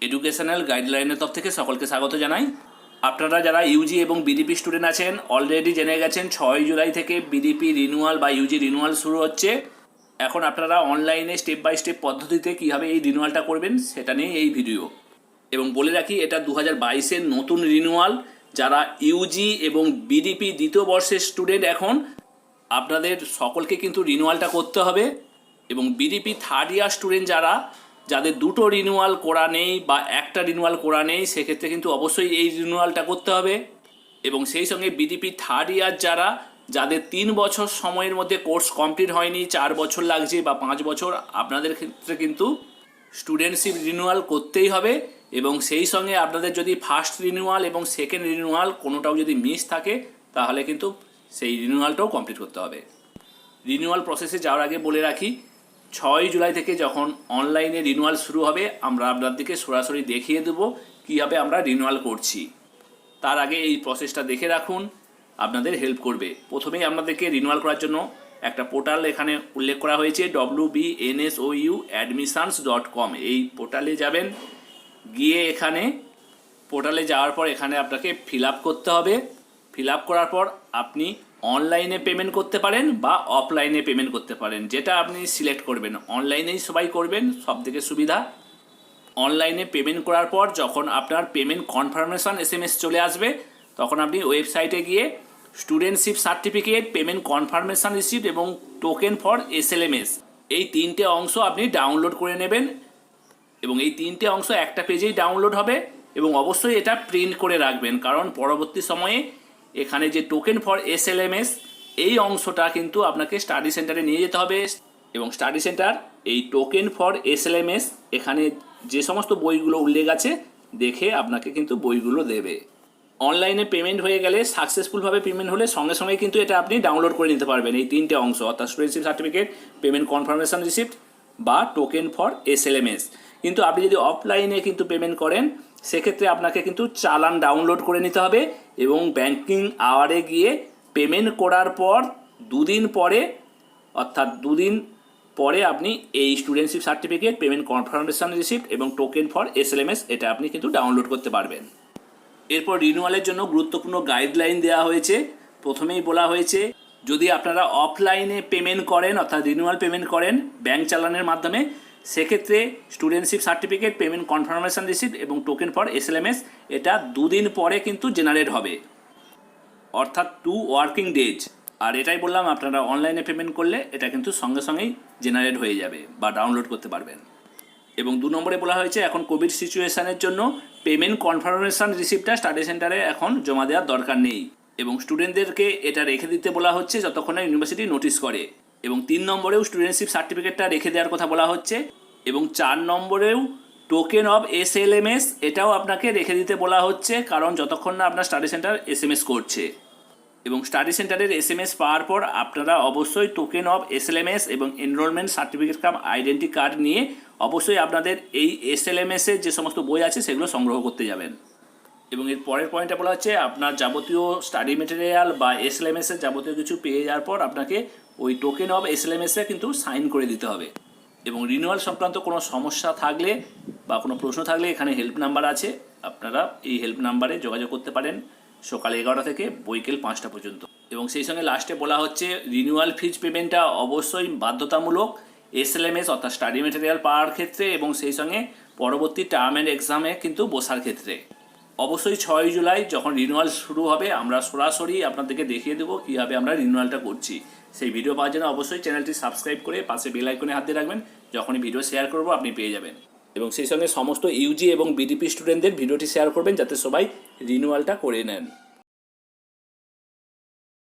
Educational গাইডলাইনের তরফ থেকে সকলকে স্বাগত জানাই। আপনারা যারা ইউজি এবং বিডিপি স্টুডেন্ট আছেন অলরেডি জেনে গেছেন 6 জুলাই থেকে বিডিপি রিনিউয়াল বা ইউজি রিনিউয়াল শুরু হচ্ছে। এখন আপনারা অনলাইনে স্টেপ বাই স্টেপ পদ্ধতিতে কীভাবে এই রিনিউয়ালটা করবেন সেটা নিয়ে এই ভিডিও। এবং বলে রাখি এটা 2022-এর নতুন রিনিউয়াল। যারা ইউজি এবং বিডিপি দ্বিতীয় বর্ষের স্টুডেন্ট এখন আপনাদের সকলকে কিন্তু রিনিউয়ালটা করতে হবে। এবং বিডিপি থার্ড ইয়ার স্টুডেন্ট যাদের দুটো রিনিউয়াল করা নেই বা একটা রিনিউয়াল করা নেই সেক্ষেত্রে কিন্তু অবশ্যই এই রিনিউয়ালটা করতে হবে। এবং সেই সঙ্গে বিডিপি থার্ড ইয়ার যাদের 3 বছর সময়ের মধ্যে কোর্স কমপ্লিট হয়নি, 4 বছর লাগছে বা 5 বছর, আপনাদের ক্ষেত্রে কিন্তু স্টুডেন্টশিপ রিনিউয়াল করতেই হবে। এবং সেই সঙ্গে আপনাদের যদি ফার্স্ট রিনিউয়াল এবং সেকেন্ড রিনিউয়াল কোনোটাও যদি মিস থাকে তাহলে কিন্তু সেই রিনিউয়ালটাও কমপ্লিট করতে হবে। রিনিউয়াল প্রসেসে যাওয়ার আগে বলে রাখি 6 জুলাই থেকে যখন অনলাইনে রিনিউয়াল শুরু হবে আমরা আপনাদেরকে সরাসরি দেখিয়ে দেবো কীভাবে আমরা রিনিউয়াল করছি। তার আগে এই প্রসেসটা দেখে রাখুন, আপনাদের হেল্প করবে। প্রথমেই আপনাদেরকে রিনিউয়াল করার জন্য একটা পোর্টাল এখানে উল্লেখ করা হয়েছে NSOU এই পোর্টালে যাবেন। গিয়ে এখানে পোর্টালে যাওয়ার পর এখানে আপনাকে ফিল আপ করতে হবে। ফিল আপ করার পর আপনি অনলাইনে পেমেন্ট করতে পারেন বা অফলাইনে পেমেন্ট করতে পারেন, যেটা আপনি সিলেক্ট করবেন। অনলাইনেই সবাই করবেন, সব থেকে সুবিধা। অনলাইনে পেমেন্ট করার পর যখন আপনার পেমেন্ট কনফার্মেশন SMS চলে আসবে তখন আপনি ওয়েবসাইটে গিয়ে studentship certificate, payment confirmation receipt এবং টোকেন ফর SLMS এই 3টে অংশ আপনি ডাউনলোড করে নেবেন। এবং এই 3টে অংশ একটা পেজেই ডাউনলোড হবে এবং অবশ্যই এটা প্রিন্ট করে রাখবেন, কারণ পরবর্তী সময়ে এখানে যে টোকেন ফর SLMS এই অংশটা কিন্তু আপনাকে স্টাডি সেন্টারে নিয়ে যেতে হবে। এবং স্টাডি সেন্টার এই টোকেন ফর SLMS এখানে যে সমস্ত বইগুলো উল্লেখ আছে দেখে আপনাকে কিন্তু বইগুলো দেবে। অনলাইনে পেমেন্ট হয়ে গেলে সাকসেসফুলভাবে পেমেন্ট হলে সঙ্গে সঙ্গে কিন্তু এটা আপনি ডাউনলোড করে নিতে পারবেন এই 3টে অংশ, অর্থাৎ studentship certificate, payment confirmation receipt বা টোকেন ফর SLMS। কিন্তু আপনি যদি অফলাইনে কিন্তু পেমেন্ট করেন সেক্ষেত্রে আপনাকে কিন্তু চালান ডাউনলোড করে নিতে হবে এবং ব্যাংকিং আওয়ারে গিয়ে পেমেন্ট করার পর 2 দিন পরে, অর্থাৎ 2 দিন পরে আপনি এই studentship certificate, payment confirmation receipt এবং টোকেন ফর SLMS এটা আপনি কিন্তু ডাউনলোড করতে পারবেন। এরপর রিনিউয়ালের জন্য গুরুত্বপূর্ণ গাইডলাইন দেওয়া হয়েছে। প্রথমেই বলা হয়েছে যদি আপনারা অফলাইনে পেমেন্ট করেন অর্থাৎ রিনিউয়াল পেমেন্ট করেন ব্যাংক চালানের মাধ্যমে সেক্ষেত্রে studentship certificate, payment confirmation receipt এবং টোকেন ফর SLMS এটা 2 দিন পরে কিন্তু জেনারেট হবে, অর্থাৎ 2 ওয়ার্কিং ডেজ। আর এটাই বললাম আপনারা অনলাইনে পেমেন্ট করলে এটা কিন্তু সঙ্গে সঙ্গেই জেনারেট হয়ে যাবে বা ডাউনলোড করতে পারবেন। এবং 2 নম্বরে বলা হয়েছে এখন কোভিড সিচুয়েশানের জন্য পেমেন্ট কনফার্মেশন রিসিপ্টটা স্টাডি সেন্টারে এখন জমা দেওয়ার দরকার নেই এবং স্টুডেন্টদেরকে এটা রেখে দিতে বলা হচ্ছে যতক্ষণ না ইউনিভার্সিটি নোটিশ করে। এবং 3 নম্বরেও স্টুডেন্টশিপ সার্টিফিকেটটা রেখে দেওয়ার কথা বলা হচ্ছে। এবং 4 নম্বরেও টোকেন অফ SLMS এটাও আপনাকে রেখে দিতে বলা হচ্ছে, কারণ যতক্ষণ না আপনার স্টাডি সেন্টার SMS করছে। এবং স্টাডি সেন্টারের SMS পাওয়ার পর আপনারা অবশ্যই টোকেন অফ SLMS এবং এনরোলমেন্ট সার্টিফিকেট কাম আইডেন্টি কার্ড নিয়ে অবশ্যই আপনাদের এই SLMS-এর যে সমস্ত বই আছে সেগুলো সংগ্রহ করতে যাবেন। এবং এর পরের পয়েন্টটা বলা হচ্ছে আপনার যাবতীয় স্টাডি মেটেরিয়াল বা SLMS-এর যাবতীয় কিছু পেয়ে যাওয়ার পর আপনাকে ওই টোকেন অফ SLMS-এ কিন্তু সাইন করে দিতে হবে। এবং রিনিউয়াল সংক্রান্ত কোনো সমস্যা থাকলে বা কোনো প্রশ্ন থাকলে এখানে হেল্প নাম্বার আছে, আপনারা এই হেল্প নাম্বারে যোগাযোগ করতে পারেন সকাল 11টা থেকে বৈকাল 5টা পর্যন্ত। এবং সেই সঙ্গে লাস্টে বলা হচ্ছে রিনিউয়াল ফিজ পেমেন্টটা অবশ্যই বাধ্যতামূলক SLMS অর্থাৎ স্টাডি মেটেরিয়াল পাওয়ার ক্ষেত্রে এবং সেই সঙ্গে পরবর্তী টার্ম অ্যান্ড এক্সামে কিন্তু বসার ক্ষেত্রে। অবশ্যই 6 জুলাই যখন রিনিউয়াল শুরু হবে আমরা সরাসরি আপনাদেরকে দেখিয়ে দেবো কীভাবে আমরা রিনিউয়ালটা করছি। সেই ভিডিও পাওয়ার জন্য অবশ্যই চ্যানেলটি সাবস্ক্রাইব করে পাশে বেল আইকনে হাত দিয়ে রাখবেন, যখনই ভিডিও শেয়ার করবো আপনি পেয়ে যাবেন। এবং সেই সঙ্গে সমস্ত ইউজি এবং বিডিপি স্টুডেন্টদের ভিডিওটি শেয়ার করবেন যাতে সবাই রিনিউয়ালটা করে নেন।